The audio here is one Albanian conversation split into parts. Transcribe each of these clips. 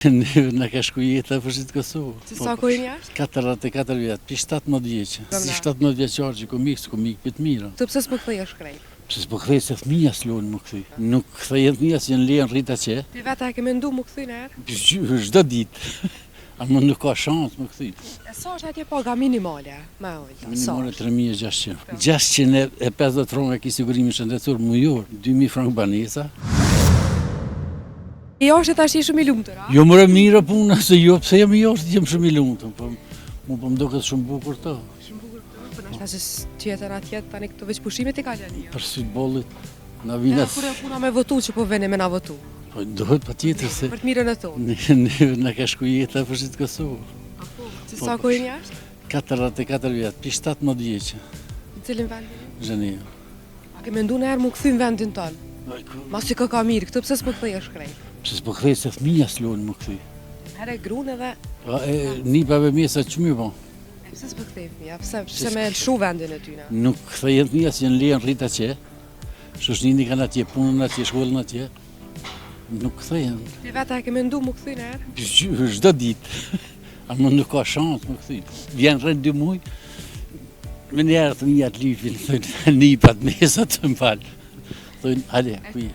Në ka shku jeta për shqit Kosovë. Si sa kohë jashtë? 44 vjetë, për 17 vjeqë. Si 17 vjeqarë që s'ku mikë për të mira. Të pse s'po kthehesh krejt? Pse s'po kthej se fëmija s'lojnë më këthy. Nuk kthejnë fëmija si në lejnë rrita që. Ti vetë e ke mendu më kthy në herë? Çdo ditë. Ama nuk ka shansë më këthy. E sa është atje paga minimale? Me ojta, sa Minimale është? 3600. 650 franka ki sigurimi shëndetësor mujor, 2000 frank banesa. I është tash i shumë i lumtur, a? Jo më mirë puna se jo, pse jam i jashtë, jam shumë i lumtur, po mu po më duket shumë bukur to. Shumë bukur këtu, po na thashë tjetër atje tani këto veç pushimet i kalën. Për futbollit na Ja, vina. kur e puna me votu që po vene me na votu. Po duhet patjetër se Për të mirën e tonë. në ka shku jeta për shqit Kosovë. Si sa kohë jashtë? 44 vjetë, për 17 vjeqë, Në cilin vend jeni? Zhenevë. A ke mendu në herë mu kthy në vendin tonë? Mas që ka mirë, këtë pse s'po kthehesh krejt? Pse s'po kthej se fëmija s'lojnë më këthy. Herë grunë edhe Nipave mesa që më po. pse s'po kthej fëmija? Pse me lshu vendin e tyna? Nuk kthejnë fëmija si në lejnë rrita që. Shoshni kanë atje, punën atje, shkollën atje. Nuk kthejnë. Ti vetë e ke mendu më kthy në herë? Çdo ditë. Ama nuk ka shansë më këthy. Vjen rreth 2 muaj. Me njerë fëmija të lypin, thënë nipat mesat të më falë. Thënë, hale, kuj.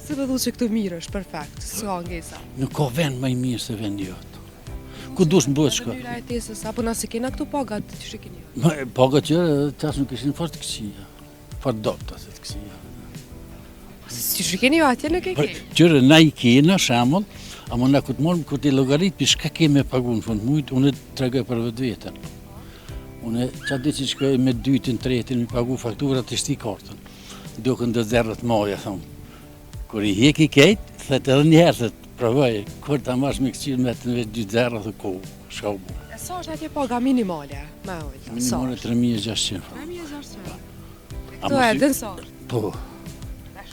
Si më thu që këtu mirë është perfekt, s'ka ngesa. Nuk ka vend më i mirë se vendi jotë. Ku dush më bëhet shko? Mënyra e tesës, apo na si kena këtu pagat që shikini? Pagat që tas nuk ishin fort të këqija. Fort dopta se të këqija. Si shikini jo atje nuk e ke? Qërë na i kena shamull, ama na këtë morëm këtë i logarit, për shka keme pagu në fund mujtë, unë të tregoj për vetë vetën. Unë që di që shkoj me 2-ën, 3-ën, mi pagu fakturat të shti kartën. Dukën dhe zerët maja, thomë. Kur i heki kejt, thëtë edhe njëherë, thëtë, provoj, kur ta mash me këqirë me të në vetë 2 zerë, thë ko, shka u bu. E sa është atje paga minimale, me ojta? Sa Minimale është? 3600. 3600. Ama Këto e si- din sa është? Po,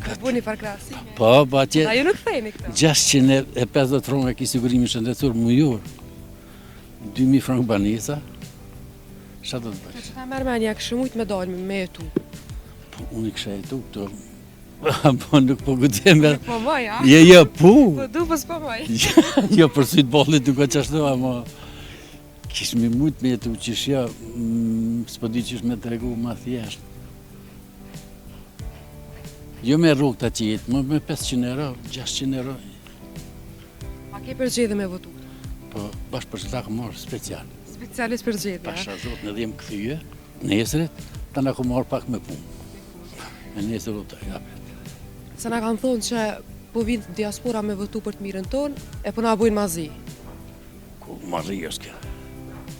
Ka buni përkrahasime. po, atje A ju nuk theni këto? 650 franka ki sigurimi shëndetësor mujor, 2000 frank banesa, ç'a do të bëj? Që ta merë menja kështë mujtë me dalë me jetu. Po, unë i kësha jetu këto, po nuk po gudzem me... Po moj, a? Jo, po, Po du, po s'po moj. jo për futbollit nuk ka qashtu, ama kish mi mujt me jetu qish ja, s'po di qish me tregu ma thjesht. Jo me rrugë të qitë, më me 500 euro, 600 euro, A ke përgjedhe me votu? po bashkë për shëta ka marrë special. Specialist përgjedhe, a? Pasha zot në dhem këthyje, nesret, ta na ku marrë pak me punë. Me nesër u të japet. Se na kanë thonë që po vinë diaspora me votu për të mirën tonë, e po na bujnë mazi. Ku marri është kjo.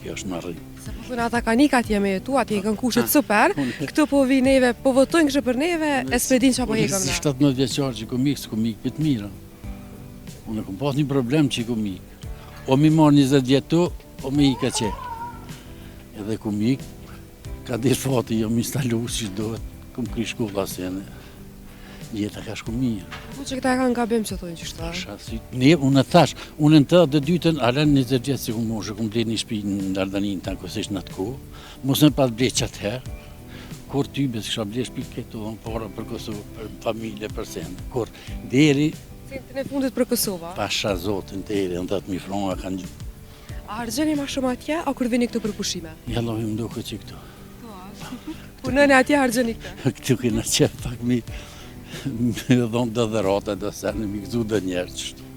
Kjo është marri. Se po thonë ata kanë ikë atje me jetu, atje i kanë kushtet super, këtu po vi neve, po votojnë kështë për neve, e s'pedin që po Unë hekëm si na. 17 vjeqarë që ku mikë, s'ku mikë për të mira. Unë kom pas një problem që ku mikë. O mi marrë 20 vjetu, o mi ika që. Edhe ku mikë, ka dirë fati, jo mi instalu që dohet, kom kry shkolla se në jeta ka shku mirë. Po që këta e kanë gabim që thonë që shta. Pasha, ne, unë thash, unë në të dhe dytën, alen 20 vjetë si ku moshë, ku mbledh një shpi në Dardanin, ta kësisht në të kohë, mos në pas bled qatë herë, kur ty bes kësha bled shpi këtu dhënë para për Kosovë, për familje, për sendë, kur deri, Centin e fundit për Kosova. pasha zotin deri, në 10.000 franka kanë gjë. A hargjeni ma shumë atje, a kur vini këtu për pushime? Jallohi më duke që këtu. Punën e atje hargjeni këtu. Këtu kena qef pak mi dhonë dhe rata, dhe sene mi gëzu dhe njerë qështu.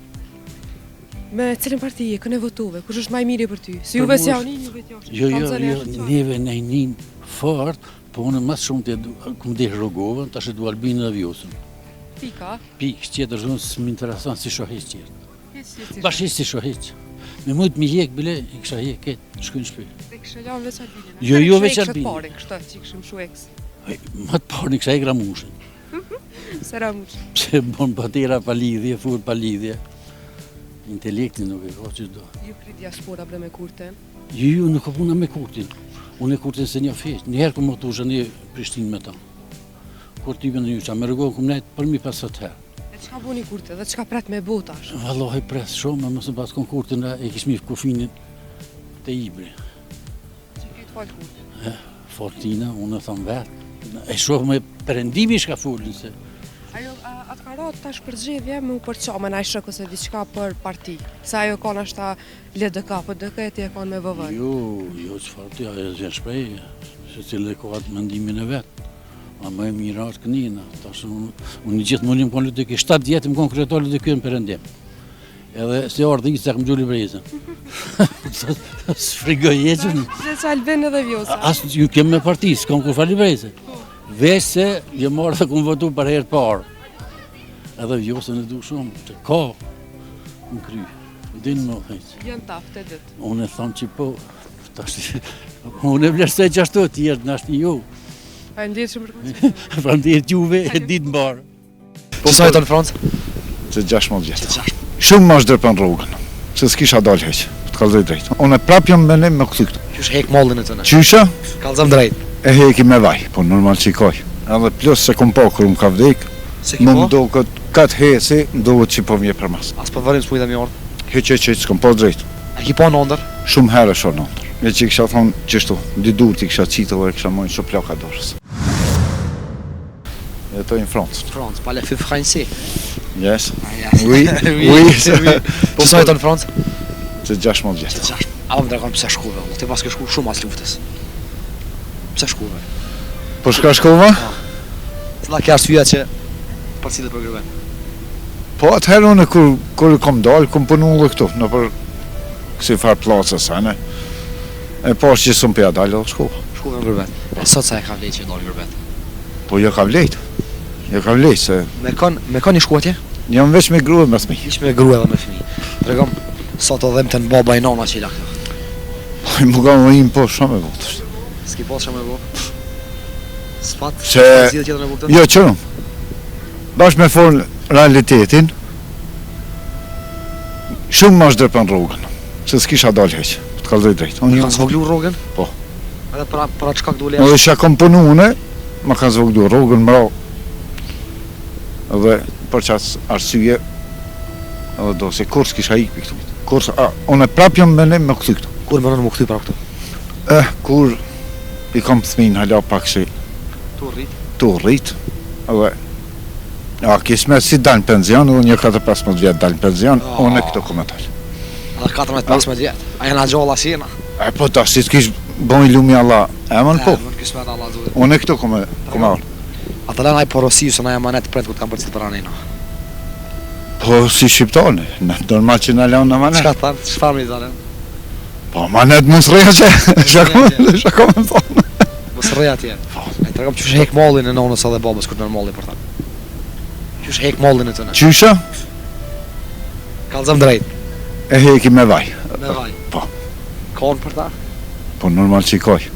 Me cilin partije, këne votuve, kush është maj miri për ty? Si juve si janë juve t'jo? Jo, neve në njën fort, po unë mas shumë të këmë dhe Rogovën, tash e du Albinë dhe Vjosën. Tika? Pikë qëtër zonë së më interesant si shoheq qërë. Bash Bashkë. si shoheq. Me mujtë mi hek, bile, i kësha hek, ketë, shku në shpi. Dhe kështë janë veç Albinën. Jo, veç Albinën. Kështë parin, kështë që i këshëm shu eks. Më të parë në kësha hek Ramushën. Se ramush. Pse bon patera pa lidhje, fur pa lidhje. Intelektin nuk e ka që do. Ju kri diaspora ble me kurten. Jo, nuk ka puna me kurtin. Unë e kurtin se një feq. Njëherë këmë të ushë një Prishtinë me ta. Kur t'i bëndë një qa, me rëgohë këmë nejtë për mi 50 herë. E qka buni kurte, dhe qka pret me botash? Vallohi pres shumë, mësë pas konkurtin e kishmi kufinin të Ibri. Që këtë falë kurte. Fortina, unë e thamë vetë. E shumë me përendimi shka fullin se. A Atë ka rot tash përgjigje me u përqa me najshëk ose diçka për parti. Se ajo ka nashta LDK, PDK ti e kanë me VV. Jo, çfarë ti ajo zjen shprej, se cilë ka atë mendimin e vet. Ma më e mirë është kënina. Tash unë gjithmonë më kanë LDK, 7 vjet më kanë kryetar LDK në Perëndim. Edhe se ardhi se kam gjuli brezën. Sfrigoj jetën. Dhe që Albin edhe Vjosa. Asë ju kem me parti, s'kam kur fali brezën. Veç se je marrë dhe kum votu për herë parë. Edhe Vjosën e du shumë, që ka në kry. Dinë më thejtë. Jënë taftë e ditë. Unë e thonë që po, unë e vlerësoj që ashtu, tjertë në ashtë ju. Pa e ndjetë shumë përkoqë. Pra ndjetë juve e ditë më barë. Po sa jeton në Francë? Që 16 vjetë. Shumë më është drepën rrugën, se s'kisha dalë heq, të kalzoj drejt. Unë e prap jam me ne me këthy këtu. Qysh hek mollin e tëne? Qysha? Kallzëm drejt. E heki me vaj, po normal që i kaj. Edhe plus se kom po kërë më ka vdek, Se ki më po? mdo këtë heci, ndohet që po mje për mas. As për varim s'mujda mi ardhë. Heq, s'kom po drejt. E ki po në ndër? Shumë herë shonë në ndër. E që i kisha thonë qështu, dy dur t'i kisha qitë dhe kisha mojnë shumë plaka dorës. Jetoj në Francë. Francë, pa le fy français. Yes. Oui, oui. Po sa jeton në Francë? Që 16 vjetë. A më drekon pëse shkuve, ti pas ke shku shumë as luftës. Pëse shkuve? Po shka shkova? Cila ke arsyeja që për cilët për gryven? Po atëherë unë kur kom dalë, kom punu dhe këtu, në për kësi farë placës anë. E pas që sëm për ja dalë dhe shkova. Shkuve në gryven. E sot sa e ka vlejt që dalë gryven? Po jo ka vlejt. Jo ka vlejt se Me kon një shkuatje? jam veç me grua me thmi. Ish me grua dhe me fëmi. Tregom, sot edhe më të në baba i nona që i lakë. Po i më ka më im po shumë e votësht. S'ki pas shumë e bo? S'fat? Se- Zidhe tjetër në bukëtën? Jo qërëm. Bashkë me fornë realitetin, shumë më është drepën rrugën. Se s'kisha dalë heq, të kalzoj drejt. Unë Kanë jam zvoglu rrogën? Po. Edhe para çka këtu le? edhe që kom punu une, më kanë zvoglu rrugën mra. Edhe për qas arsye, edhe do se kur s'kisha ikë për këtu. Unë e prap jam me ne me këthy këtu. Kur më rënë më këthy para këtu? Kur i kom thmin hala pak se Tu rrit. tu rrit, edhe kismet si dalë në penzion, unë një 4-15 vjetë dalë në penzion, unë e këto kom e talë. Edhe 14-15 vjetë. A jena gjalla si jena? E po ta si t'kish bon i lumi Allah, emën po, Më në kismet Allah duhet. unë e këto kom e orë. Ata lena i porosiu se na e manet prend ku të kam përcit për anina. Po si shqiptone, normal që në leon në manet. Çka thanë? Çfarë mi thanë? Po manet mos rreja që, shako me thonë. Mos rrej atje. E tregom qysh hek mollin e nonës edhe babës kur në molli për ta. Qysh hek mollin e tëne? Qysha, Kallzëm drejt. e heki me vaj. Me vaj. Po. Kon për ta? Po normal që i kaj.